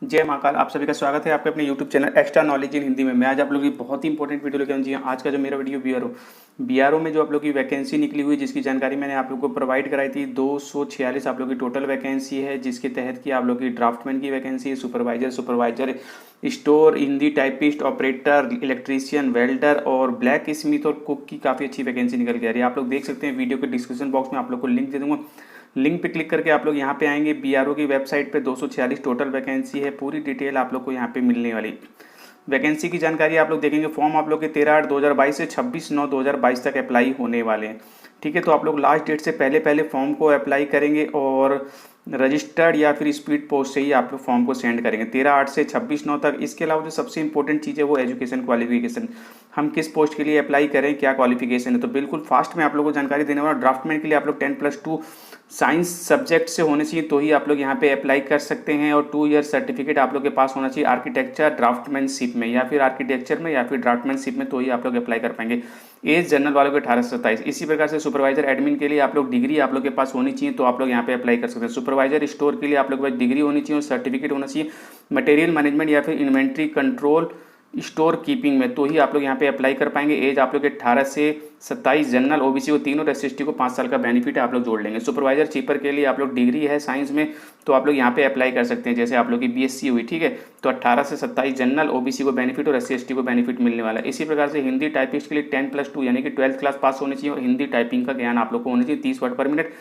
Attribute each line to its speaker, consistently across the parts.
Speaker 1: जय महाकाल। आप सभी का स्वागत है आपके अपने YouTube channel extra knowledge in Hindi में। मैं आज आप लोगों की बहुत ही इंपॉर्टेंट वीडियो लेकर जी। आज का जो मेरा वीडियो बीआरओ में जो आप लोग की वैकेंसी निकली हुई, जिसकी जानकारी मैंने आप लोग को प्रोवाइड कराई थी। 246 आप लोग की टोटल वैकेंसी है, जिसके तहत की आप लोग की ड्राफ्टमैन की वैकेंसी है, supervisor store, Hindi typist, operator, electrician, welder और ब्लैक स्मिथ और कुक की काफ़ी अच्छी वैकेंसी निकल के आ रही है। आप लोग देख सकते हैं वीडियो के डिस्क्रिप्शन बॉक्स में आप लोग को लिंक दे दूंगा। लिंक पे क्लिक करके आप लोग यहाँ पे आएंगे। बीआरओ की वेबसाइट पे 246 टोटल वैकेंसी है। पूरी डिटेल आप लोग को यहाँ पे मिलने वाली। वैकेंसी की जानकारी आप लोग देखेंगे। फॉर्म आप लोग के 13/8/2022 से 26/9/2022 तक अप्लाई होने वाले हैं। ठीक है, तो आप लोग लास्ट डेट से पहले पहले फॉर्म को अप्लाई करेंगे और रजिस्टर्ड या फिर स्पीड पोस्ट से ही आप लोग फॉर्म को सेंड करेंगे 13/8 से 26/9 तक। इसके अलावा जो सबसे इंपॉर्टेंट चीज़ है वो एजुकेशन क्वालिफिकेशन। हम किस पोस्ट के लिए अप्लाई करें, क्या क्वालिफिकेशन है, तो बिल्कुल फास्ट में आप लोगों को जानकारी देने वाला। ड्राफ्टमैन के लिए आप लोग 10+2 साइंस सब्जेक्ट से होने चाहिए, तो ही आप लोग यहाँ पे अप्लाई कर सकते हैं। और 2 ईयर सर्टिफिकेट आप लोग के पास होना चाहिए आर्किटेक्चर ड्राफ्टमैनशिप में, या फिर आर्किटेक्चर में या फिर ड्राफ्टमैनशिप में, तो ही आप लोग अप्लाई कर पाएंगे। एज जनरल वालों के 18 से 27। इसी प्रकार से सुपरवाइजर एडमिन के लिए आप लोग डिग्री आप लोग के पास होनी चाहिए, तो आप लोग यहाँ पे अप्लाई कर सकते हैं। सुपरवाइजर स्टोर के लिए आप लोग के पास डिग्री होनी चाहिए और सर्टिफिकेट होना चाहिए मटेरियल मैनेजमेंट या फिर इन्वेंट्री कंट्रोल स्टोर कीपिंग में, तो ही आप लोग यहाँ पे अप्लाई कर पाएंगे। एज आप लोग के 18 से 27, जनरल ओबीसी को 3 और एसएसटी को 5 साल का बेनिफिट आप लोग जोड़ लेंगे। सुपरवाइजर चीपर के लिए आप लोग डिग्री है साइंस में, तो आप लोग यहाँ पे अप्लाई कर सकते हैं। जैसे आप लोग की बीएससी हुई, ठीक है, तो 18 से 27 जनरल ओबीसी को बेनिफिट और एससी/एसटी को बेनिफिट मिलने वाला है। इसी प्रकार से हिंदी टाइपिस्ट के लिए 10+2 यानी कि 12th क्लास पास होनी चाहिए और हिंदी टाइपिंग का ज्ञान आप लोग को होनी चाहिए 30 वर्ड पर मिनट।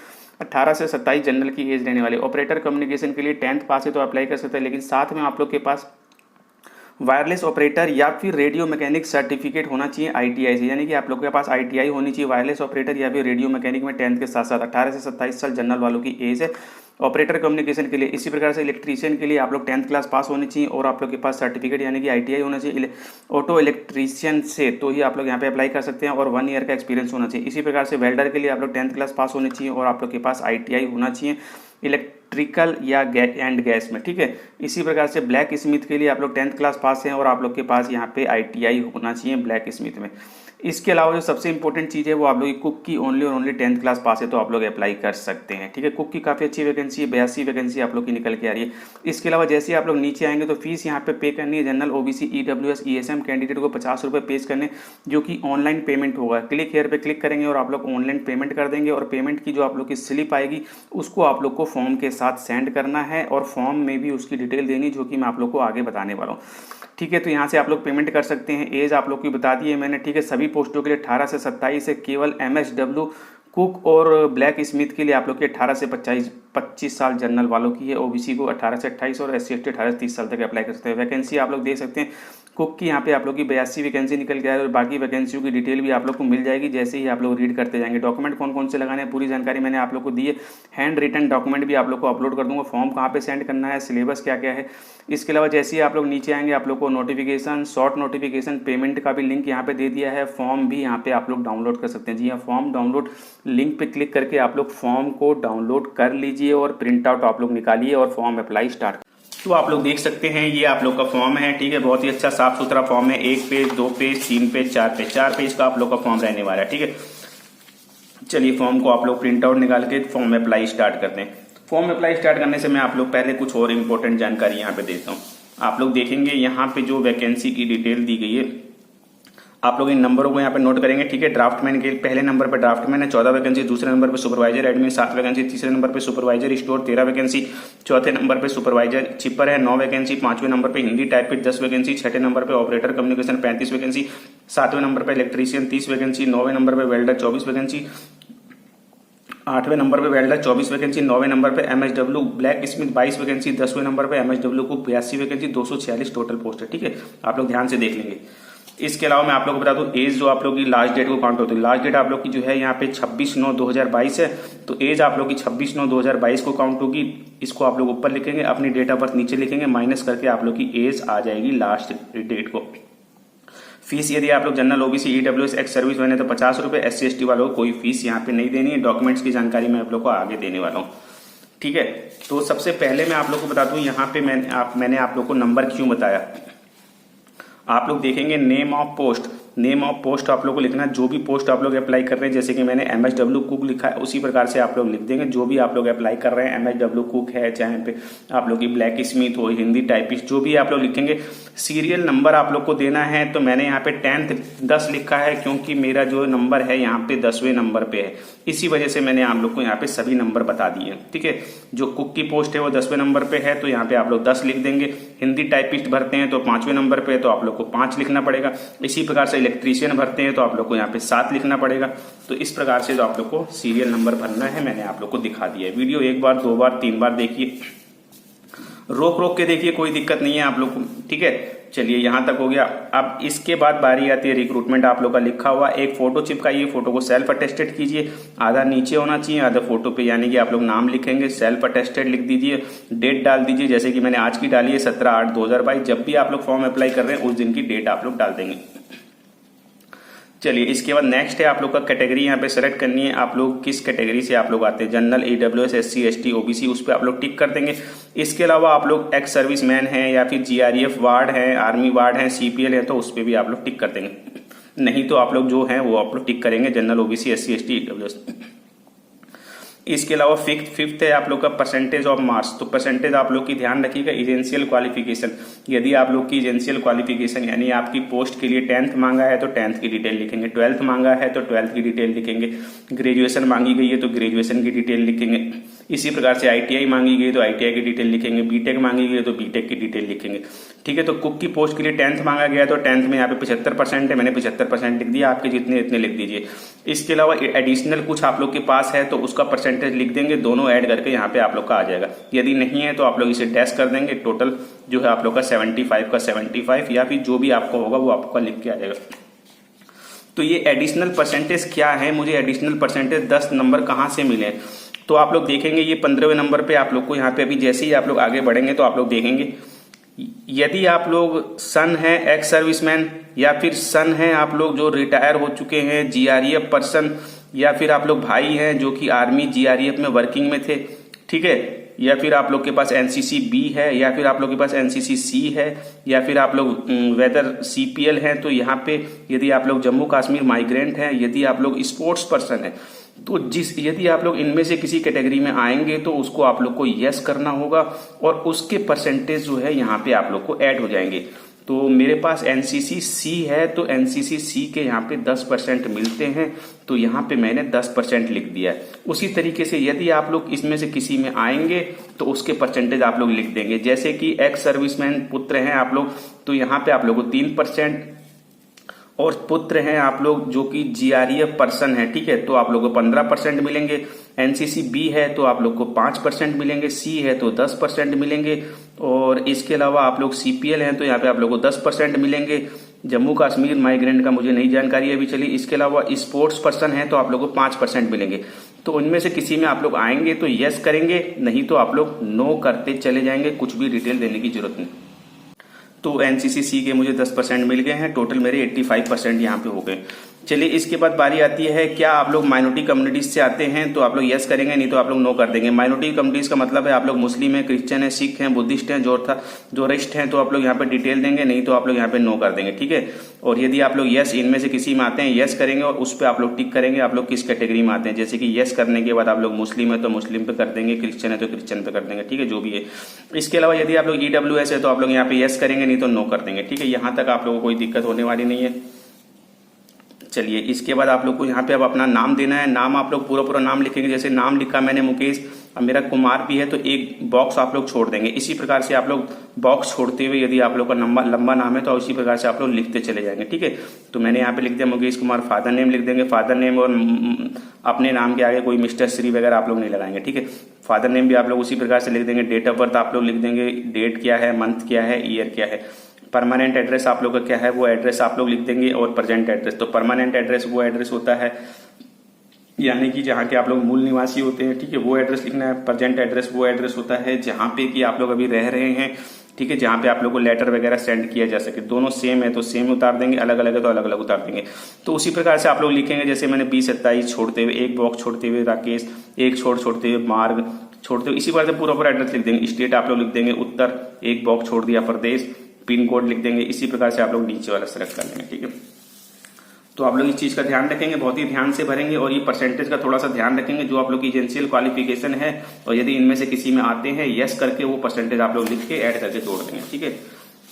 Speaker 1: 18 से 27 जनरल की एज रहने वाले। ऑपरेटर कम्युनिकेशन के लिए 10th पास है तो अप्लाई कर सकते हैं, लेकिन साथ में आप लोग के पास वायरलेस ऑपरेटर या फिर रेडियो मैकेनिक सर्टिफिकेट होना चाहिए आईटीआई से, यानी कि आप लोग के पास आईटीआई होनी चाहिए वायरलेस ऑपरेटर या फिर रेडियो मैकेनिक में 10th के साथ साथ। 18 से 27 साल जनरल वालों की एज है ऑपरेटर कम्युनिकेशन के लिए। इसी प्रकार से इलेक्ट्रीशियन के लिए आप लोग 10th क्लास पास होनी चाहिए और आप लोग के पास सर्टिफिकेट यानी कि आईटीआई होना चाहिए ऑटो इलेक्ट्रीशियन से, तो ही आप लोग यहाँ पे अप्लाई कर सकते हैं और 1 ईयर का एक्सपीरियंस होना चाहिए। इसी प्रकार से वेल्डर के लिए आप लोग 10th क्लास पास होनी चाहिए और आप लोग के पास आईटीआई होना चाहिए इलेक्ट्रिकल या एंड गैस में, ठीक है। इसी प्रकार से ब्लैक स्मिथ के लिए आप लोग 10th क्लास पास हैं और आप लोग के पास यहाँ पे आईटीआई होना चाहिए ब्लैक स्मिथ में। इसके अलावा जो सबसे इंपॉर्टेंट चीज़ है वो आप लोग की कुक की ओनली और ओनली 10th क्लास पास है तो आप लोग अप्लाई कर सकते हैं, ठीक है। कुक की काफ़ी अच्छी वैकेंसी है, 82 वैकेंसी आप लोग की निकल के आ रही है। इसके अलावा जैसे आप लोग नीचे आएंगे तो फीस यहाँ पे करनी है। General OBC EWS ESM candidate को 50 रुपये पे करने, जो कि ऑनलाइन पेमेंट होगा। क्लिक हेयर पे क्लिक करेंगे और आप लोग ऑनलाइन पेमेंट कर देंगे और पेमेंट की जो आप लोग की स्लिप आएगी उसको आप लोग को फॉर्म के साथ सेंड करना है और फॉर्म में भी उसकी डिटेल देनी, जो कि मैं आप लोग को आगे बताने वाला हूँ, ठीक है। तो यहाँ से आप लोग पेमेंट कर सकते हैं। एज आप लोग की बता दी है मैंने, ठीक है। सभी पोस्टों के लिए 18 से 27 है। केवल एमएसडब्ल्यू कुक और ब्लैक स्मिथ के लिए आप लोग के 18 से 25 साल जनरल वालों की है। ओबीसी को 18 से 28 और एससी/एसटी 18 से 30 साल तक अप्लाई कर सकते हैं। वैकेंसी आप लोग देख सकते हैं। कुक की यहाँ पे आप लोग की 82 वैकेंसी निकल के आए और बाकी वैकेंसियों की डिटेल भी आप लोग को मिल जाएगी जैसे ही आप लोग रीड करते जाएंगे। डॉक्यूमेंट कौन कौन से लगाने हैं पूरी जानकारी मैंने आप लोग को दी है। हैंड रिटन डॉक्यूमेंट भी आप लोग को अपलोड कर दूंगा। फॉर्म कहाँ पे सेंड करना है, सिलेबस क्या क्या है। इसके अलावा जैसे ही आप लोग नीचे आएंगे आप लोग को नोटिफिकेशन, शॉर्ट नोटिफिकेशन, पेमेंट का भी लिंक यहाँ पे दे दिया है। फॉर्म भी यहाँ पे आप लोग डाउनलोड कर सकते हैं। जी हाँ, फॉर्म डाउनलोड लिंक पे क्लिक करके आप लोग फॉर्म को डाउनलोड कर लीजिए और प्रिंट आउट आप लोग निकालिए और फॉर्म अप्लाई स्टार्ट। तो आप लोग देख सकते हैं ये आप लोग का फॉर्म है, ठीक है। बहुत ही अच्छा साफ सुथरा फॉर्म है। 1 page, 2 page, 3 page, 4 page, 4 page का आप लोग का फॉर्म रहने वाला है, ठीक है। चलिए फॉर्म को आप लोग प्रिंट आउट निकाल के फॉर्म में अप्लाई स्टार्ट करते हैं। फॉर्म अप्लाई स्टार्ट करने से मैं आप लोग पहले कुछ और इंपॉर्टेंट जानकारी यहाँ पे देता हूँ। आप लोग देखेंगे यहाँ पे जो वैकेंसी की डिटेल दी गई है, आप लोग इन नंबरों को यहाँ पे नोट करेंगे, ठीक है। ड्राफ्टमैन के पहले नंबर पे ड्राफ्टमैन है 14 वैकेंसी, दूसरे नंबर पे सुपरवाइजर एडमिन 7 वैकेंसी, तीसरे नंबर पे सुपरवाइजर स्टोर 13 वैकेंसी, चौथे नंबर पे सुपरवाइजर चिपर है 9 वैकेंसी, 5वें नंबर पे हिंदी टाइपिस्ट 10 वैकेंसी, 6ठे नंबर पे ऑपरेटर कम्युनिकेशन 35 वैकेंसी, 7वें नंबर पे इलेक्ट्रीशियन 30 वैकेंसी, 9वें नंबर पे वेल्डर 24 वैकेंसी, 8वें नंबर पे वेल्डर 24 वैकेंसी, 9वें नंबर पे एमएसडब्ल्यू ब्लैक स्मिथ 22 वैकेंसी, 10वें नंबर पे एमएसडब्ल्यू को 82 वैकेंसी, 246 टोटल पोस्ट है, ठीक है। आप लोग ध्यान से देख लेंगे। इसके अलावा मैं आप लोगों को बता दूं एज जो आप लोग की लास्ट डेट को काउंट होती है। लास्ट डेट आप लोग की जो है यहाँ पे 26/9/2022 है, तो एज आप लोग की 26/9/2022 को काउंट होगी। इसको आप लोग ऊपर लिखेंगे, अपनी डेट ऑफ बर्थ नीचे लिखेंगे, माइनस करके आप लोग की एज आ जाएगी लास्ट डेट को। फीस यदि आप लोग general OBC EWS ex service मैंने तो 50 रुपए, एससी/एसटी वालों को कोई फीस यहाँ पे नहीं देनी है। डॉक्यूमेंट्स की जानकारी मैं आप लोग को आगे देने वाला हूँ, ठीक है। तो सबसे पहले मैं आप लोग को बता दूं यहाँ पे मैंने आप लोग को नंबर क्यों बताया। आप लोग देखेंगे name of post, name of post आप लोग को लिखना, जो भी पोस्ट आप लोग अप्लाई कर रहे हैं, जैसे कि मैंने MSW कुक लिखा है उसी प्रकार से आप लोग लिख देंगे। जो भी आप लोग अप्लाई कर रहे हैं, MSW कुक है, चाहे पे आप लोग की ब्लैक स्मिथ हो, हिंदी टाइपिस्ट, जो भी आप लोग लिखेंगे, सीरियल नंबर आप लोग को देना है। तो मैंने यहाँ पे 10th 10 लिखा है क्योंकि मेरा जो नंबर है यहाँ पे 10वें नंबर पे है, इसी वजह से मैंने आप लोग को यहाँ पे सभी नंबर बता दिए। ठीक है, जो कुक की पोस्ट है वो 10वें नंबर पे है, तो यहाँ पे आप लोग 10 लिख देंगे। हिंदी टाइपिस्ट भरते हैं तो 5वें नंबर पे, तो आप लोग को 5 लिखना पड़ेगा। इसी प्रकार से इलेक्ट्रीशियन भरते हैं तो आप लोग को यहाँ पे 7 लिखना पड़ेगा। तो इस प्रकार से जो आप लोग को सीरियल नंबर भरना है मैंने आप लोग को दिखा दिया है। वीडियो 1 बार 2 बार 3 बार देखिए, रोक रोक के देखिए, कोई दिक्कत नहीं है आप लोग को। ठीक है, चलिए यहाँ तक हो गया। अब इसके बाद बारी आती है रिक्रूटमेंट। आप लोग का लिखा हुआ एक फोटो चिपकाइए, फोटो को सेल्फ अटेस्टेड कीजिए, आधा नीचे होना चाहिए आधा फोटो पे, यानी कि आप लोग नाम लिखेंगे, सेल्फ अटेस्टेड लिख दीजिए, डेट डाल दीजिए, जैसे कि मैंने आज की डाली है 17/8/2022। जब भी आप लोग फॉर्म अप्लाई कर रहे हैं उस दिन की डेट आप लोग डाल देंगे। चलिए, इसके बाद नेक्स्ट है आप लोग का कैटेगरी यहाँ पे सेलेक्ट करनी है। आप लोग किस कैटेगरी से आप लोग आते हैं, general, AWS, SC ST OBC, उस पर आप लोग टिक कर देंगे। इसके अलावा आप लोग एक्स सर्विस मैन हैं या फिर GREF वार्ड है, आर्मी वार्ड है, CPL है, तो उस पर भी आप लोग टिक कर देंगे। नहीं तो आप लोग जो है वो आप लोग टिक करेंगे general, OBC, SC ST AWS। इसके अलावा फिफ्थ है आप लोग का परसेंटेज ऑफ मार्क्स। तो परसेंटेज आप लोग की ध्यान रखिएगा, एजेंशियल क्वालिफिकेशन। यदि आप लोग की एजेंशियल क्वालिफिकेशन यानी आपकी पोस्ट के लिए 10th मांगा है तो 10th की डिटेल लिखेंगे, 12th मांगा है तो 12th की डिटेल लिखेंगे, ग्रेजुएशन मांगी गई है तो ग्रेजुएशन की डिटेल लिखेंगे। इसी प्रकार से ITI मांगी गई तो ITI की डिटेल लिखेंगे, BTech मांगी गई तो BTech की डिटेल लिखेंगे। ठीक है, तो कुक की पोस्ट के लिए 10th मांगा गया तो 10th में यहाँ पे 75% है, मैंने 75% लिख दिया, आपके जितने इतने लिख दीजिए। इसके अलावा एडिशनल कुछ आप लोग के पास है तो उसका परसेंटेज लिख देंगे, दोनों ऐड करके यहाँ पे आप लोग का आ जाएगा। यदि नहीं है तो आप लोग इसे डैश कर देंगे, टोटल जो है आप लोग का 75 का 75 या फिर जो भी आपको होगा वो आपका लिख के आ जाएगा। तो ये एडिशनल परसेंटेज क्या है, मुझे एडिशनल परसेंटेज 10 नंबर कहाँ से मिले, तो आप लोग देखेंगे ये 15वें नंबर पे आप लोग को यहाँ पे अभी जैसे ही आप लोग आगे बढ़ेंगे तो आप लोग देखेंगे, यदि आप लोग सन है एक्स सर्विसमैन या फिर सन है आप लोग जो रिटायर हो चुके हैं, GREF पर्सन, या फिर आप लोग भाई हैं जो कि आर्मी GREF में वर्किंग में थे, ठीक है, या फिर आप लोग के पास NCC B है, या फिर आप लोग के पास NCC C है, या फिर आप लोग वेदर CPL हैं, तो यहाँ पे यदि आप लोग जम्मू कश्मीर माइग्रेंट हैं, यदि आप लोग स्पोर्ट्स पर्सन है, तो यदि आप लोग इनमें से किसी कैटेगरी में आएंगे तो उसको आप लोग को यस करना होगा और उसके परसेंटेज जो है यहाँ पे आप लोग को ऐड हो जाएंगे। तो मेरे पास NCC C है तो NCC C के यहाँ पे 10% मिलते हैं, तो यहाँ पे मैंने 10% लिख दिया है। उसी तरीके से यदि आप लोग इसमें से किसी में आएंगे तो उसके परसेंटेज आप लोग लिख देंगे, जैसे कि एक्स सर्विसमैन पुत्र हैं आप लोग तो यहाँ पे आप लोग को 3%, और पुत्र हैं आप लोग जो कि GREF पर्सन है, ठीक है, तो आप लोग को 15% मिलेंगे। NCC B है तो आप लोग को 5% मिलेंगे, C है तो 10% मिलेंगे, और इसके अलावा आप लोग CPL हैं तो यहाँ पे आप लोग को 10% मिलेंगे। जम्मू कश्मीर माइग्रेंट का मुझे नई जानकारी है अभी चली। इसके अलावा स्पोर्ट्स पर्सन है तो आप लोग को 5% मिलेंगे। तो उनमें से किसी में आप लोग आएंगे तो यस करेंगे, नहीं तो आप लोग नो करते चले जाएंगे, कुछ भी डिटेल देने की जरूरत नहीं। तो NCC C के मुझे 10% मिल गए हैं, टोटल मेरे 85% यहाँ पे हो गए। चलिए, इसके बाद बारी आती है, क्या आप लोग माइनॉरिटी कम्युनिटीज से आते हैं तो आप लोग यस करेंगे, नहीं तो आप लोग नो कर देंगे। माइनॉरिटी कम्युनिटीज का मतलब है आप लोग मुस्लिम हैं, क्रिश्चियन है, सिख हैं, बुद्धिस्ट हैं, जोरिस्ट हैं, तो आप लोग यहाँ पे डिटेल देंगे, नहीं तो आप लोग यहाँ पे नो कर देंगे, ठीक है। और यदि आप लोग यस इनमें से किसी में आते हैं यस करेंगे और उस पर आप लोग टिक करेंगे आप लोग किस कैटेगरी में आते हैं। जैसे कि यस करने के बाद आप लोग मुस्लिम है तो मुस्लिम पे कर देंगे, क्रिश्चियन है तो क्रिश्चियन पे कर देंगे, ठीक है, जो भी है। इसके अलावा यदि आप लोग EWS है तो आप लोग यहाँ पे यस करेंगे, नहीं तो नो कर देंगे, ठीक है। यहाँ तक आप लोगों को कोई दिक्कत होने वाली नहीं है। चलिए, इसके बाद आप लोग को यहाँ पे अब अपना नाम देना है। नाम आप लोग पूरा नाम लिखेंगे, जैसे नाम लिखा मैंने मुकेश, अब मेरा कुमार भी है तो एक बॉक्स आप लोग छोड़ देंगे। इसी प्रकार से आप लोग बॉक्स छोड़ते हुए यदि आप लोग का लंबा नाम है तो इसी प्रकार से आप लोग लिखते चले जाएंगे, ठीक है। तो मैंने यहाँ पे लिख दिया मुकेश कुमार, फादर नेम लिख देंगे, फादर नेम, और अपने नाम के आगे कोई मिस्टर श्री वगैरह आप लोग नहीं लगाएंगे, ठीक है। फादर नेम भी आप लोग उसी प्रकार से लिख देंगे। डेट ऑफ बर्थ आप लोग लिख देंगे, डेट क्या है, मंथ क्या है, ईयर क्या है। परमानेंट एड्रेस आप लोग का क्या है वो एड्रेस आप लोग लिख देंगे, और प्रेजेंट एड्रेस, तो परमानेंट एड्रेस वो एड्रेस होता है यानी कि जहाँ के आप लोग मूल निवासी होते हैं, ठीक है, वो एड्रेस लिखना है। प्रेजेंट एड्रेस वो एड्रेस होता है जहाँ पे कि आप लोग अभी रह रहे हैं, ठीक है, जहाँ पे आप लोग को लेटर वगैरह सेंड किया जा सके। दोनों सेम है तो सेम उतार देंगे, अलग अलग है तो अलग अलग उतार देंगे। तो उसी प्रकार से आप लोग लिखेंगे, जैसे मैंने 2027 छोड़ते हुए एक बॉक्स छोड़ते हुए राकेश, एक छोड़ते हुए मार्ग छोड़ते हुए, इसी प्रकार से पूरा एड्रेस लिख देंगे। स्टेट आप लोग लिख देंगे उत्तर, एक बॉक्स छोड़ दिया प्रदेश, पिन कोड लिख देंगे। इसी प्रकार से आप लोग नीचे वाला सेलेक्ट कर लेंगे, ठीक है। तो आप लोग इस चीज का ध्यान रखेंगे, बहुत ही ध्यान से भरेंगे और ये परसेंटेज का थोड़ा सा ध्यान रखेंगे जो आप लोग की एजेंशियल क्वालिफिकेशन है, और यदि इनमें से किसी में आते हैं यस करके वो परसेंटेज आप लोग लिख के ऐड करके जोड़ देंगे। ठीक है,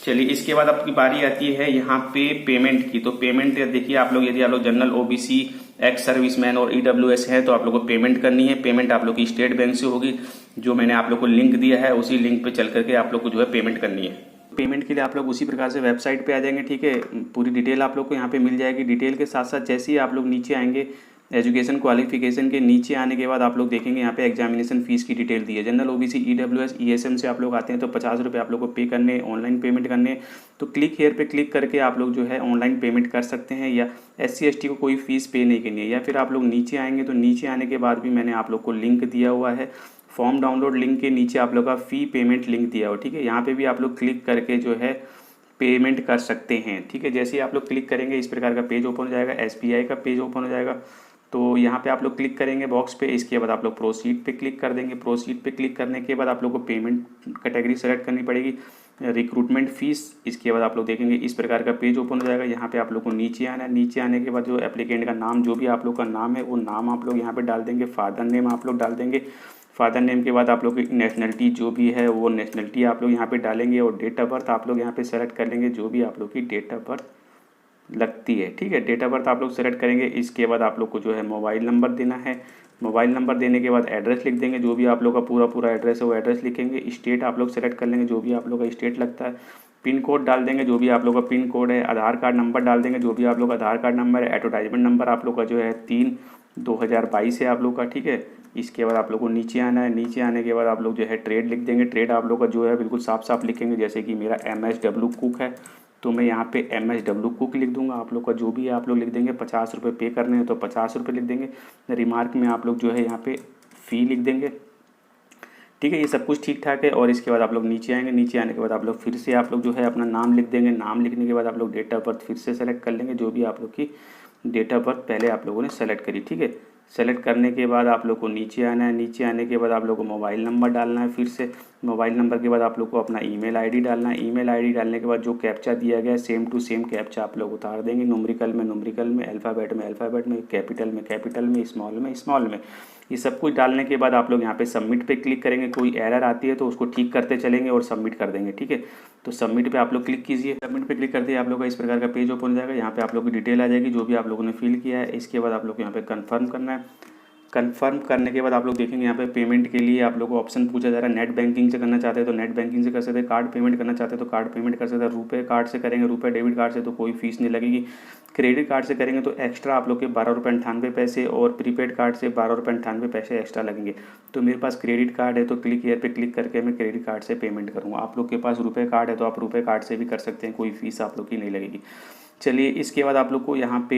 Speaker 1: चलिए इसके बाद आपकी बारी आती है यहाँ पे पेमेंट की। तो पेमेंट देखिए आप लोग, यदि आप लोग जनरल, ओबीसी, एक्स सर्विसमैन और ईडब्ल्यूएस है तो आप लोग को पेमेंट करनी है। पेमेंट आप लोग की स्टेट बैंक से होगी, जो मैंने आप लोग को लिंक दिया है उसी लिंक पे चल करके आप लोग को जो है पेमेंट करनी है। पेमेंट के लिए आप लोग उसी प्रकार से वेबसाइट पे आ जाएंगे। ठीक है, पूरी डिटेल आप लोग को यहाँ पे मिल जाएगी। डिटेल के साथ साथ जैसे ही आप लोग नीचे आएंगे, एजुकेशन क्वालिफिकेशन के नीचे आने के बाद आप लोग देखेंगे यहाँ पे एग्जामिनेशन फीस की डिटेल दी है। जनरल, ओबीसी, ईडब्ल्यूएस, ईएसएम से आप लोग आते हैं तो 50 रुपये आप लोग को पे करने, ऑनलाइन पेमेंट करने। तो क्लिक हेयर पे क्लिक करके आप लोग जो है ऑनलाइन पेमेंट कर सकते हैं, या SC ST को कोई फीस पे नहीं करनी है। या फिर आप लोग नीचे आएंगे तो नीचे आने के बाद भी मैंने आप लोग को लिंक दिया हुआ है, फॉर्म डाउनलोड लिंक के नीचे आप लोग का फी पेमेंट लिंक दिया हुआ। ठीक है, यहाँ पे भी आप लोग क्लिक करके जो है पेमेंट कर सकते हैं। ठीक है, जैसे ही आप लोग क्लिक करेंगे इस प्रकार का पेज ओपन हो जाएगा, SBI का पेज ओपन हो जाएगा। तो यहाँ पे आप लोग क्लिक करेंगे बॉक्स पे, इसके बाद आप लोग प्रोसीड पे क्लिक कर देंगे। प्रोसीड पे क्लिक करने के बाद आप लोग को पेमेंट कैटेगरी सेलेक्ट करनी पड़ेगी, रिक्रूटमेंट फीस। इसके बाद आप लोग देखेंगे इस प्रकार का पेज ओपन हो जाएगा। यहाँ पे आप लोग को नीचे आना है। नीचे आने के बाद जो एप्लीकेंट का नाम, जो भी आप लोग का नाम है वो नाम आप लोग यहाँ पे डाल देंगे। फादर नेम आप लोग डाल देंगे। फादर नेम के बाद आप लोग की नेशनलिटी जो भी है वो नेशनलिटी आप लोग यहाँ पे डालेंगे, और डेट ऑफ बर्थ आप लोग यहाँ पे सेलेक्ट कर लेंगे, जो भी आप लोग की डेट ऑफ बर्थ लगती है। ठीक है, डेट ऑफ बर्थ आप लोग सेलेक्ट करेंगे। इसके बाद आप लोग को जो है मोबाइल नंबर देना है। मोबाइल नंबर देने के बाद एड्रेस लिख देंगे, जो भी आप लोग का पूरा एड्रेस है वो एड्रेस लिखेंगे। स्टेट आप लोग सेलेक्ट कर लेंगे, जो भी आप लोग का स्टेट लगता है। पिन कोड डाल देंगे, जो भी आप लोग का पिन कोड है। आधार कार्ड नंबर डाल देंगे, जो भी आप लोग का आधार कार्ड नंबर है। एडवर्टाइजमेंट नंबर आप लोग का जो है 3/2022 है आप लोग का। ठीक है, इसके बाद आप लोग को नीचे आना है। नीचे आने के बाद आप लोग जो है ट्रेड लिख देंगे। ट्रेड आप लोग का जो है बिल्कुल साफ साफ लिखेंगे, जैसे कि मेरा MSW कुक है तो मैं यहाँ पे MSW कुक लिख दूंगा। आप लोग का जो भी है आप लोग लिख देंगे। 50 रुपये पे करने हैं तो 50 रुपये लिख देंगे। रिमार्क में आप लोग जो है यहाँ पे फ़ी लिख देंगे। ठीक है, ये सब कुछ ठीक ठाक है। और इसके बाद आप लोग नीचे आएंगे। नीचे आने के बाद आप लोग फिर से आप लोग जो है अपना नाम लिख देंगे। नाम लिखने के बाद आप लोग डेट ऑफ बर्थ फिर से सेलेक्ट कर लेंगे, जो भी आप लोग की डेट ऑफ बर्थ पहले आप लोगों ने सेलेक्ट करी। ठीक है, सेलेक्ट करने के बाद आप लोग को नीचे आना है। नीचे आने के बाद आप लोग को मोबाइल नंबर डालना है। फिर से मोबाइल नंबर के बाद आप लोग को अपना ईमेल आईडी डालना है। ईमेल आईडी डालने के बाद जो कैप्चा दिया गया है सेम टू सेम कैप्चा आप लोग उतार देंगे। न्यूमेरिकल में, अल्फ़ाबेट में, कैपिटल में, स्मॉल में। ये सब कुछ डालने के बाद आप लोग यहाँ पे सबमिट पे क्लिक करेंगे। कोई एरर आती है तो उसको ठीक करते चलेंगे और सबमिट कर देंगे। ठीक है, तो सबमिट पे आप लोग क्लिक कीजिए। सबमिट पे क्लिक करते ही आप लोग का इस प्रकार का पेज ओपन हो जाएगा। यहाँ पे आप लोग की डिटेल आ जाएगी, जो भी आप लोगों ने फिल किया है। इसके बाद आप लोग को यहाँ पे कन्फर्म करना है। कंफर्म करने के बाद आप लोग देखेंगे यहाँ पे पेमेंट के लिए आप लोग को ऑप्शन पूछा जा रहा है। नेट बैंकिंग से करना चाहते हैं तो नेट बैंकिंग से कर सकते हैं। कार्ड पेमेंट करना चाहते हैं तो कार्ड पेमेंट कर सकते हैं। रुपए कार्ड से करेंगे, रुपए डेबिट कार्ड से तो कोई फीस नहीं लगेगी। क्रेडिट कार्ड से करेंगे तो एक्स्ट्रा आप लोग के 12.98 और प्रीपेड कार्ड से 12.98 एक्स्ट्रा लगेंगे। तो मेरे पास क्रेडिट कार्ड है तो क्लिक हेयर पे क्लिक करके मैं क्रेडिट कार्ड से पेमेंट करूँगा। आप लोग के पास रुपए कार्ड है तो आप रुपए कार्ड से भी कर सकते हैं, कोई फीस आप लोग की नहीं लगेगी। चलिए, इसके बाद आप लोग को यहाँ पे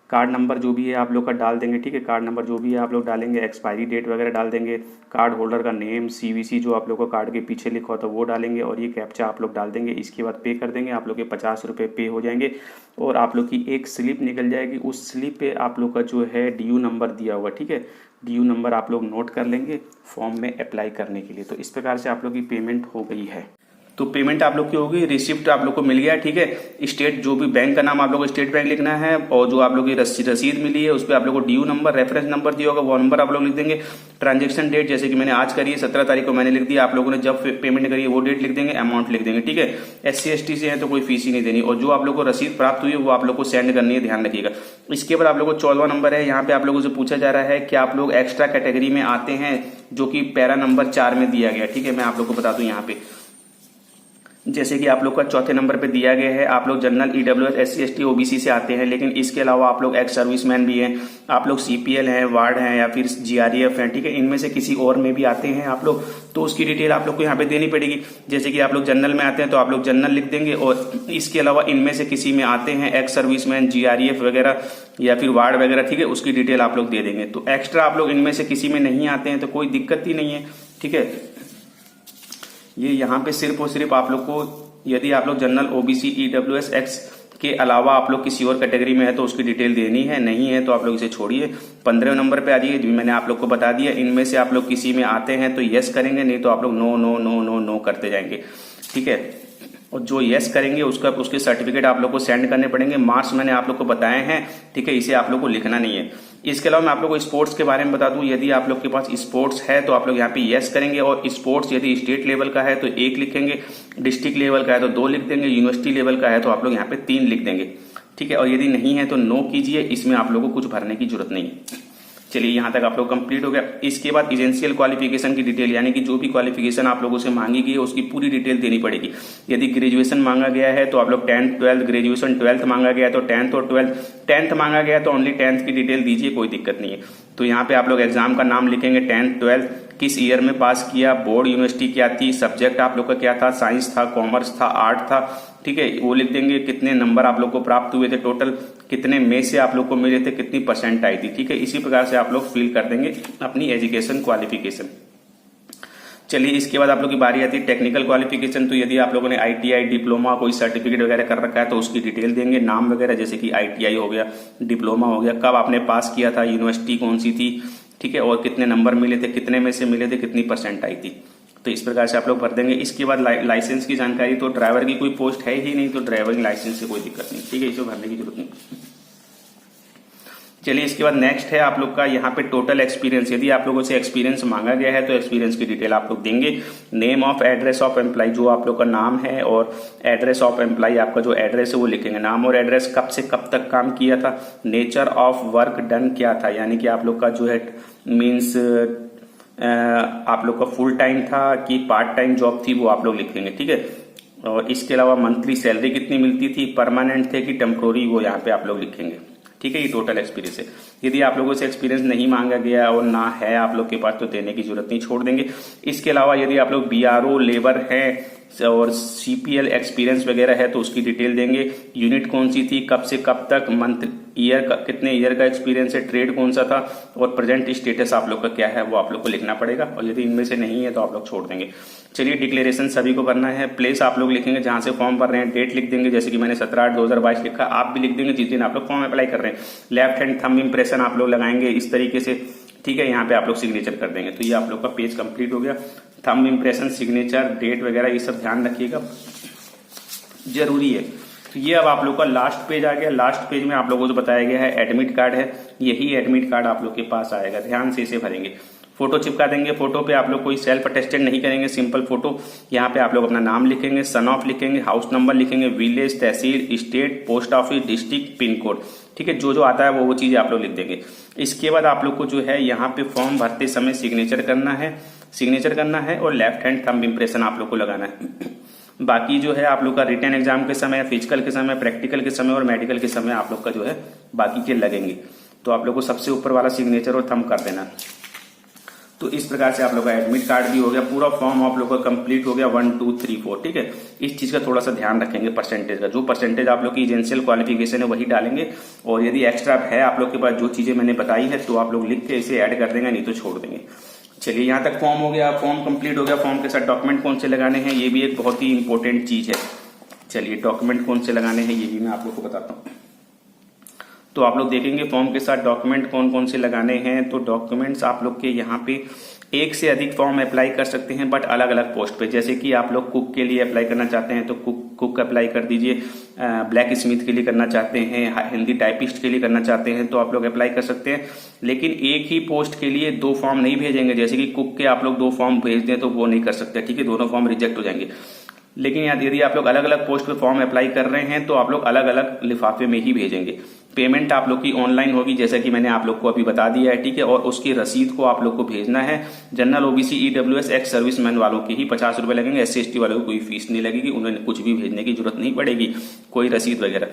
Speaker 1: कार्ड नंबर जो भी है आप लोग का डाल देंगे। ठीक है, कार्ड नंबर जो भी है आप लोग डालेंगे। एक्सपायरी डेट वगैरह डाल देंगे। कार्ड होल्डर का नेम, CVC जो आप लोग को कार्ड के पीछे लिखा होता है वो डालेंगे, और ये कैप्चा आप लोग डाल देंगे। इसके बाद पे कर देंगे। आप लोग के 50 रुपये पे हो जाएंगे और आप लोग की एक स्लिप निकल जाएगी। उस स्लिप पे आप लोग का जो है DU नंबर दिया हुआ। ठीक है, DU नंबर आप लोग नोट कर लेंगे फॉर्म में अप्लाई करने के लिए। तो इस प्रकार से आप लोग की पेमेंट हो गई है। तो पेमेंट आप लोग की होगी, रिसिप्ट आप लोग को मिल गया। ठीक है, स्टेट जो भी बैंक का नाम आप लोग को स्टेट बैंक लिखना है, और जो आप लोग की रसीद मिली है उस पर आप लोग को DU नंबर, रेफरेंस नंबर दिया होगा वो नंबर आप लोग लिख देंगे। ट्रांजेक्शन डेट जैसे कि मैंने आज करी है 17 तारीख को मैंने लिख दिया। आप लोगों ने जब पेमेंट करी है वो डेट लिख देंगे, अमाउंट लिख देंगे। ठीक है, SC ST से है तो कोई फीस ही नहीं देनी, और जो आप लोग को रसीद प्राप्त हुई है वो आप लोग को सेंड करनी है, ध्यान रखिएगा। इसके बाद आप लोग को 14वां नंबर है। यहाँ पे आप लोगों से पूछा जा रहा है कि आप लोग एक्स्ट्रा कैटेगरी में आते हैं, जो कि पैरा नंबर 4 में दिया गया। ठीक है, मैं आप लोग को बता दूं यहाँ पे जैसे कि आप लोग का चौथे नंबर पे दिया गया है, आप लोग general, EWS, SC ST OBC से आते हैं, लेकिन इसके अलावा आप लोग एक्स सर्विसमैन भी हैं, आप लोग CPL हैं, वार्ड हैं, या फिर GREF हैं। ठीक है, इनमें से किसी और में भी आते हैं आप लोग, तो उसकी डिटेल आप लोग को यहाँ पे देनी पड़ेगी। जैसे कि आप लोग जनरल में आते हैं तो आप लोग जनरल लिख देंगे, और इसके अलावा इनमें से किसी में आते हैं एक्स सर्विसमैन, GREF वगैरह या फिर वार्ड वगैरह। ठीक है, उसकी डिटेल आप लोग दे देंगे। तो एक्स्ट्रा आप लोग इनमें से किसी में नहीं आते हैं तो कोई दिक्कत ही नहीं है। ठीक है, ये यहाँ पे सिर्फ और सिर्फ आप लोग को, यदि आप लोग जनरल, OBC, EWS, एक्स के अलावा आप लोग किसी और कैटेगरी में है तो उसकी डिटेल देनी है, नहीं है तो आप लोग इसे छोड़िए। 15वें नंबर पे आ जाइए, मैंने आप लोग को बता दिया। इनमें से आप लोग किसी में आते हैं तो यस करेंगे, नहीं तो आप लोग no no no no no करते जाएंगे। ठीक है, और जो यस करेंगे उसके सर्टिफिकेट आप लोग को सेंड करने पड़ेंगे। मार्क्स मैंने आप लोग को बताए हैं, ठीक है, इसे आप लोग को लिखना नहीं है। इसके अलावा मैं आप लोग को स्पोर्ट्स के बारे में बता दूं, यदि आप लोग के पास स्पोर्ट्स है तो आप लोग यहाँ पे यस करेंगे, और स्पोर्ट्स यदि स्टेट लेवल का है तो 1 लिखेंगे, डिस्ट्रिक्ट लेवल का है तो 2 लिख देंगे, यूनिवर्सिटी लेवल का है तो आप लोग यहाँ पे 3 लिख देंगे, ठीक है। और यदि नहीं है तो नो कीजिए, इसमें आप लोगों को कुछ भरने की जरूरत नहीं है। चलिए यहाँ तक आप लोग कंप्लीट हो गया। इसके बाद एसेंशियल क्वालिफिकेशन की डिटेल, यानी कि जो भी क्वालिफिकेशन आप लोगों से मांगी गई है उसकी पूरी डिटेल देनी पड़ेगी। यदि ग्रेजुएशन मांगा गया है तो आप लोग 10th 12th, ग्रेजुएशन 12th मांगा गया है तो 10th और 12th, 10th मांगा गया है तो ओनली 10th की डिटेल दीजिए, कोई दिक्कत नहीं है। तो यहाँ पे आप लोग एग्जाम का नाम लिखेंगे, 10th 12th, किस ईयर में पास किया, बोर्ड यूनिवर्सिटी क्या थी, सब्जेक्ट आप लोग का क्या था, साइंस था, कॉमर्स था, आर्ट था, ठीक है, वो लिख देंगे। कितने नंबर आप लोग को प्राप्त हुए थे, टोटल कितने में से आप लोग को मिले थे, कितनी परसेंट आई थी, ठीक है। इसी प्रकार से आप लोग फिल कर देंगे अपनी एजुकेशन क्वालिफिकेशन। चलिए इसके बाद आप लोग की बारी आती है टेक्निकल क्वालिफिकेशन। तो यदि आप लोगों ने ITI, डिप्लोमा, कोई सर्टिफिकेट वगैरह कर रखा है तो उसकी डिटेल देंगे, नाम वगैरह, जैसे कि ITI हो गया, डिप्लोमा हो गया, कब आपने पास किया था, यूनिवर्सिटी कौन सी थी, ठीक है, और कितने नंबर मिले थे, कितने में से मिले थे, कितनी परसेंट आई थी। तो इस प्रकार से आप लोग भर देंगे। इसके बाद लाइसेंस की जानकारी, तो ड्राइवर की कोई पोस्ट है ही नहीं तो ड्राइविंग लाइसेंस से कोई दिक्कत नहीं, ठीक है, इसे भरने की जरूरत नहीं। चलिए इसके बाद नेक्स्ट है आप लोग का यहाँ पे टोटल एक्सपीरियंस। यदि आप लोगों से एक्सपीरियंस मांगा गया है तो एक्सपीरियंस की डिटेल आप लोग देंगे। Name of address of employ, जो आप लोग का नाम है, और एड्रेस ऑफ एम्प्लॉय, आपका जो एड्रेस है वो लिखेंगे, नाम और एड्रेस, कब से कब तक काम किया था, नेचर ऑफ वर्क डन क्या था, यानी कि आप लोग का जो है मीन्स आप लोग का फुल टाइम था कि पार्ट टाइम जॉब थी, वो आप लोग लिखेंगे, ठीक है। और इसके अलावा मंथली सैलरी कितनी मिलती थी, परमानेंट थे कि टेम्पोररी, वो यहाँ पे आप लोग लिखेंगे, ठीक है। ये टोटल एक्सपीरियंस है। यदि आप लोगों से एक्सपीरियंस नहीं मांगा गया और ना है आप लोग के पास तो देने की जरूरत नहीं, छोड़ देंगे। इसके अलावा यदि आप लोग BRO लेबर हैं और CPL एक्सपीरियंस वगैरह है तो उसकी डिटेल देंगे। यूनिट कौन सी थी, कब से कब तक, मंथ, ईयर का, कितने ईयर का एक्सपीरियंस है, ट्रेड कौन सा था, और प्रेजेंट स्टेटस आप लोग का क्या है वो आप लोग को लिखना पड़ेगा। और यदि इनमें से नहीं है तो आप लोग छोड़ देंगे। चलिए डिक्लेरेशन सभी को भरना है। प्लेस आप लोग लिखेंगे जहां से फॉर्म भर रहे हैं, डेट लिख देंगे, जैसे कि मैंने 17/8/2022 लिखा, आप भी लिख देंगे जिस दिन आप लोग फॉर्म अप्लाई कर रहे हैं। लेफ्ट हैंड थंब इंप्रेशन आप लोग लगाएंगे इस तरीके से, ठीक है, यहाँ पे आप लोग सिग्नेचर कर देंगे। तो ये आप लोग का पेज कंप्लीट हो गया। थंब इंप्रेशन, सिग्नेचर, डेट वगैरह ये सब ध्यान रखिएगा, जरूरी है। तो ये अब आप लोग का लास्ट पेज आ गया। लास्ट पेज में आप लोगों को बताया गया है एडमिट कार्ड है, यही एडमिट कार्ड आप लोग के पास आएगा, ध्यान से इसे भरेंगे। फोटो चिपका देंगे। फोटो पे आप लोग कोई सेल्फ अटेस्टेड नहीं करेंगे, सिंपल फोटो। यहाँ पे आप लोग अपना नाम लिखेंगे, सन ऑफ लिखेंगे, हाउस नंबर लिखेंगे, village, tehsil, state, post office, district, pin code, ठीक है, जो जो आता है वो चीजें आप लोग लिख देंगे। इसके बाद आप लोग को जो है यहाँ पे फॉर्म भरते समय सिग्नेचर करना है और लेफ्ट हैंड थंब इंप्रेशन आप लोग को लगाना है। बाकी जो है आप लोग का रिटन एग्जाम के समय, फिजिकल के समय, प्रैक्टिकल के समय और मेडिकल के समय आप लोग का जो है बाकी के लगेंगे। तो आप लोग को सबसे ऊपर वाला सिग्नेचर और थंब कर देना। तो इस प्रकार से आप लोग का एडमिट कार्ड भी हो गया, पूरा फॉर्म आप लोग का कंप्लीट हो गया 1 2 3 4, ठीक है। इस चीज का थोड़ा सा ध्यान रखेंगे, परसेंटेज का, जो परसेंटेज आप लोग की एसेंशियल क्वालिफिकेशन है वही डालेंगे। और यदि एक्स्ट्रा है आप लोग के पास जो चीजें मैंने बताई है तो आप लोग लिख के इसे ऐड कर देंगे, नहीं तो छोड़ देंगे। चलिए यहाँ तक फॉर्म हो गया, फॉर्म कंप्लीट हो गया। फॉर्म के साथ डॉक्यूमेंट कौन से लगाने हैं ये भी एक बहुत ही इंपॉर्टेंट चीज है। चलिए डॉक्यूमेंट कौन से लगाने हैं ये भी मैं आप लोग को बताता हूँ। तो आप लोग देखेंगे फॉर्म के साथ डॉक्यूमेंट कौन कौन से लगाने हैं। तो डॉक्यूमेंट्स आप लोग के यहाँ पे एक से अधिक फॉर्म अप्लाई कर सकते हैं, बट अलग अलग पोस्ट पे। जैसे कि आप लोग कुक के लिए अप्लाई करना चाहते हैं तो कुक अप्लाई कर दीजिए, ब्लैक स्मिथ के लिए करना चाहते हैं, हिंदी टाइपिस्ट के लिए करना चाहते हैं तो आप लोग अप्लाई कर सकते हैं। लेकिन एक ही पोस्ट के लिए 2 फॉर्म नहीं भेजेंगे। जैसे कि कुक के आप लोग 2 फॉर्म भेज दें तो वो नहीं कर सकते, ठीक है, दोनों फॉर्म रिजेक्ट हो जाएंगे। लेकिन यदि आप लोग अलग अलग पोस्ट पे फॉर्म अप्लाई कर रहे हैं तो आप लोग अलग अलग लिफाफे में ही भेजेंगे। पेमेंट आप लोग की ऑनलाइन होगी, जैसा कि मैंने आप लोग को अभी बता दिया है, ठीक है। और उसकी रसीद को आप लोग को भेजना है। General, OBC, EWS, ex serviceman वालों के ही 50 रुपए लगेंगे। SC ST वालों को कोई फीस नहीं लगेगी, उन्हें कुछ भी भेजने की जरूरत नहीं पड़ेगी, कोई रसीद वगैरह,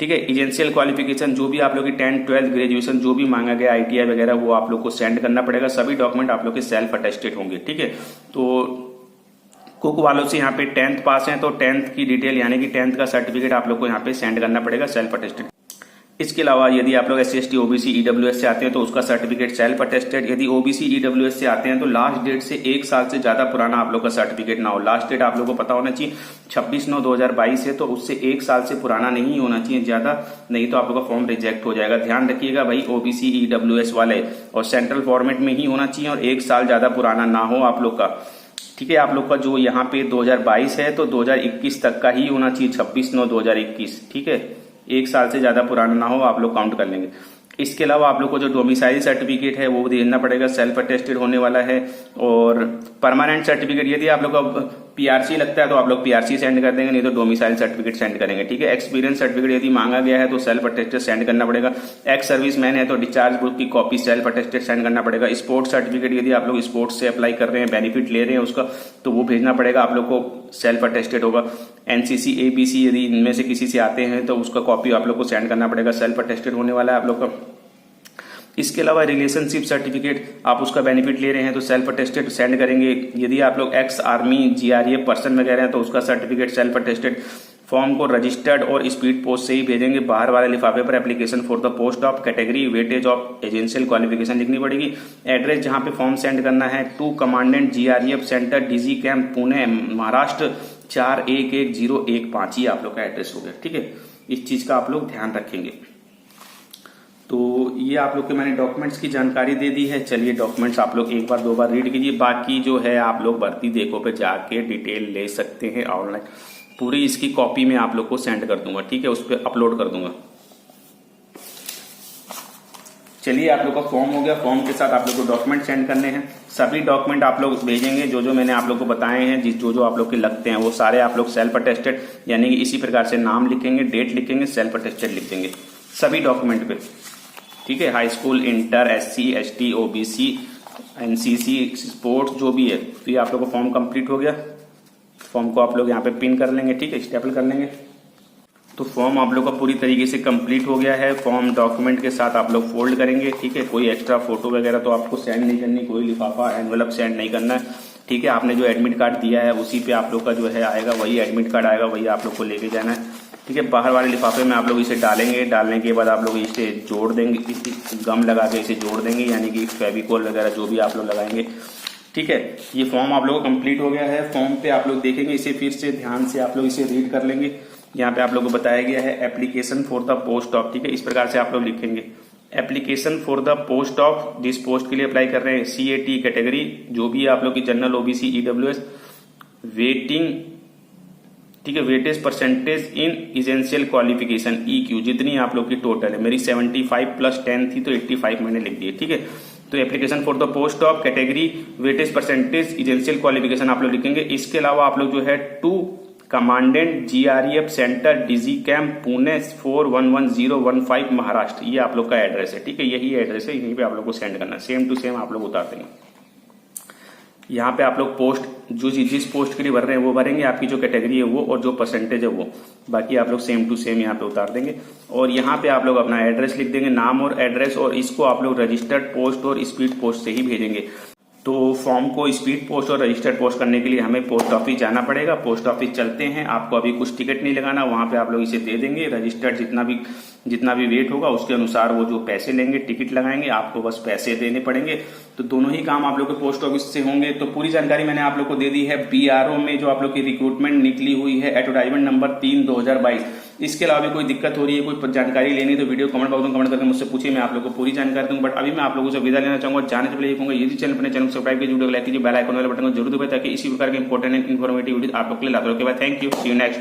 Speaker 1: ठीक है। एसेंशियल क्वालिफिकेशन जो भी आप लोग की 10th 12th ग्रेजुएशन जो भी मांगा गया, ITI वगैरह, वो आप लोग को सेंड करना पड़ेगा। सभी डॉक्यूमेंट आप लोग के सेल्फ अटेस्टेड होंगे, ठीक है। तो कुक वालों से यहाँ पे 10th पास हैं तो 10th की डिटेल यानी कि 10th का सर्टिफिकेट आप लोग को यहाँ पे सेंड करना पड़ेगा, सेल्फ अटेस्टेड। इसके अलावा यदि आप लोग SC ST OBC EWS से आते हैं तो उसका सर्टिफिकेट सेल्फ अटेस्टेड। यदि OBC EWS से आते हैं तो लास्ट डेट से 1 साल से ज्यादा पुराना आप लोग का सर्टिफिकेट ना हो। लास्ट डेट आप लोग को पता होना चाहिए 26/9/2022 है, तो उससे 1 साल से पुराना नहीं होना चाहिए ज्यादा, नहीं तो आप लोग का फॉर्म रिजेक्ट हो जाएगा। ध्यान रखिएगा भाई, OBC EWS वाले, और सेंट्रल फॉर्मेट में ही होना चाहिए और 1 साल ज्यादा पुराना ना हो आप लोग का, ठीक है। आप लोग का जो यहाँ पे 2022 है तो 2021 तक का ही होना चाहिए, 26/9/2021, ठीक है। एक साल से ज्यादा पुराना ना हो, आप लोग काउंट कर लेंगे। इसके अलावा आप लोग को जो डोमिसाइल सर्टिफिकेट है वो देना पड़ेगा, सेल्फ अटेस्टेड होने वाला है। और परमानेंट सर्टिफिकेट यदि आप लोग का पीआरसी लगता है तो आप लोग पीआरसी सेंड कर देंगे, नहीं तो डोमिसाइल सर्टिफिकेट सेंड करेंगे, ठीक है। एक्सपीरियंस सर्टिफिकेट यदि मांगा गया है तो सेल्फ अटेस्टेड सेंड करना पड़ेगा। एक्स सर्विस मैन है तो डिस्चार्ज बुक की कॉपी सेल्फ अटेस्टेड सेंड करना पड़ेगा। स्पोर्ट्स सर्टिफिकेट यदि आप लोग स्पोर्ट्स से अप्लाई कर रहे हैं, बेनिफिट ले रहे हैं उसका, तो वो भेजना पड़ेगा आप लोग को, सेल्फ अटेस्टेड होगा। एनसीसी एबीसी यदि इनमें से किसी से आते हैं तो उसका कॉपी आप लोग को सेंड करना पड़ेगा, सेल्फ अटेस्टेड होने वाला है आप लोग का। इसके अलावा रिलेशनशिप सर्टिफिकेट आप उसका बेनिफिट ले रहे हैं तो सेल्फ अटेस्टेड सेंड करेंगे। यदि आप लोग एक्स आर्मी जीआरएफ पर्सन वगैरह हैं तो उसका सर्टिफिकेट सेल्फ अटेस्टेड। फॉर्म को रजिस्टर्ड और स्पीड पोस्ट से ही भेजेंगे। बाहर वाले लिफाफे पर application for the post of category weightage of essential qualification लिखनी पड़ेगी। एड्रेस जहां पे फॉर्म सेंड करना है, 2 commandant GRF centre DG camp Pune Maharashtra 411015, ये आप लोग का एड्रेस हो गया, ठीक है। इस चीज का आप लोग ध्यान रखेंगे। तो ये आप लोग के मैंने डॉक्यूमेंट्स की जानकारी दे दी है। चलिए डॉक्यूमेंट्स आप लोग एक बार दो बार रीड कीजिए, बाकी जो है आप लोग भर्ती देखो पे जाके डिटेल ले सकते हैं ऑनलाइन। पूरी इसकी कॉपी में आप लोग को सेंड कर दूंगा, ठीक है, उस पर अपलोड कर दूंगा। चलिए आप लोग का फॉर्म हो गया। फॉर्म के साथ आप लोग को डॉक्यूमेंट सेंड करने हैं। सभी डॉक्यूमेंट आप लोग भेजेंगे जो जो मैंने आप लोग को बताए हैं, जो जो आप लोग के लगते हैं वो सारे आप लोग सेल्फ अटेस्टेड, यानी कि इसी प्रकार से नाम लिखेंगे, डेट लिखेंगे, सेल्फ अटेस्टेड लिख देंगे सभी डॉक्यूमेंट पे, ठीक है। High school, inter, SC, ST, OBC, NCC, sports जो भी है। तो ये आप लोग का फॉर्म कंप्लीट हो गया। फॉर्म को आप लोग यहाँ पे पिन कर लेंगे, ठीक है, स्टेपल कर लेंगे। तो फॉर्म आप लोग का पूरी तरीके से कंप्लीट हो गया है। फॉर्म डॉक्यूमेंट के साथ आप लोग फोल्ड करेंगे, ठीक है। कोई एक्स्ट्रा फोटो वगैरह तो आपको सेंड नहीं करनी, कोई लिफाफा एनवेलप सेंड नहीं करना है, ठीक है। आपने जो एडमिट कार्ड दिया है उसी पे आप लोग का जो है आएगा, वही एडमिट कार्ड आएगा, वही आप लोग को लेके जाना है, ठीक है। बाहर वाले लिफाफे में आप लोग इसे डालेंगे। डालने के बाद आप लोग इसे जोड़ देंगे, गम लगा के इसे जोड़ देंगे, यानी कि फेविकोल वगैरह जो भी आप लोग लगाएंगे, ठीक है। ये फॉर्म आप लोग को कंप्लीट हो गया है। फॉर्म पे आप लोग देखेंगे इसे, फिर से ध्यान से आप लोग इसे रीड कर लेंगे। यहाँ पे आप लोग को बताया गया है application for the post of, ठीक है, इस प्रकार से आप लोग लिखेंगे application for the post of, जिस पोस्ट के लिए अप्लाई कर रहे हैं, CAT कैटेगरी जो भी है आप लोग की, जनरल, OBC, EWS, वेटिंग, ठीक है, weightage percentage in essential qualification EQ, जितनी आप लोग की टोटल है। मेरी 75 + 10 थी तो 85 मैंने लिख दिए, ठीक है। तो application for the post of category weightage percentage essential qualification आप लोग लिखेंगे। इसके अलावा आप लोग जो है 2 commandant GREF centre DG camp Pune 411015 Maharashtra, ये आप लोग का एड्रेस है, ठीक है। यही एड्रेस है, यहीं पे आप लोग को सेंड करना है। सेम टू सेम आप लोग उतार देंगे। यहाँ पे आप लोग पोस्ट जो जिस पोस्ट के लिए भर रहे हैं वो भरेंगे, आपकी जो कैटेगरी है वो और जो परसेंटेज है वो, बाकी आप लोग सेम टू सेम यहाँ पे उतार देंगे। और यहाँ पे आप लोग अपना एड्रेस लिख देंगे, नाम और एड्रेस, और इसको आप लोग रजिस्टर्ड पोस्ट और स्पीड पोस्ट से ही भेजेंगे। तो फॉर्म को स्पीड पोस्ट और रजिस्टर्ड पोस्ट करने के लिए हमें पोस्ट ऑफिस जाना पड़ेगा। पोस्ट ऑफिस चलते हैं, आपको अभी कुछ टिकट नहीं लगाना, वहां पे आप लोग इसे दे देंगे। रजिस्टर्ड जितना भी वेट होगा उसके अनुसार वो जो पैसे लेंगे, टिकट लगाएंगे, आपको बस पैसे देने पड़ेंगे। तो दोनों ही काम आप लोग के पोस्ट ऑफिस से होंगे। तो पूरी जानकारी मैंने आप लोग को दे दी है। BRO में जो आप लोग की रिक्रूटमेंट निकली हुई है, एडवर्टाइजमेंट नंबर 3/2022। इसके अलावा भी कोई दिक्कत हो रही है, कोई जानकारी लेनी तो वीडियो कमेंट बॉक्स में कमेंट करके मुझसे पूछिए, मैं आप लोग को पूरी जानकारी दूंगा। बट अभी मैं आप लोगों से विदा लेना चाहूंगा। जाने से पहले ये कहूंगा, यदि चैनल अपने चैनल को सब्सक्राइब कीजिए, वीडियो को लाइक कीजिए, बेल आइकन वाले बटन को जरूर दबाएं ताकि इसी प्रकार के इंपॉर्टेंट इन्फॉर्मेटिव वीडियो आप लोग के लिए लाते रहो। Thank you, see you next.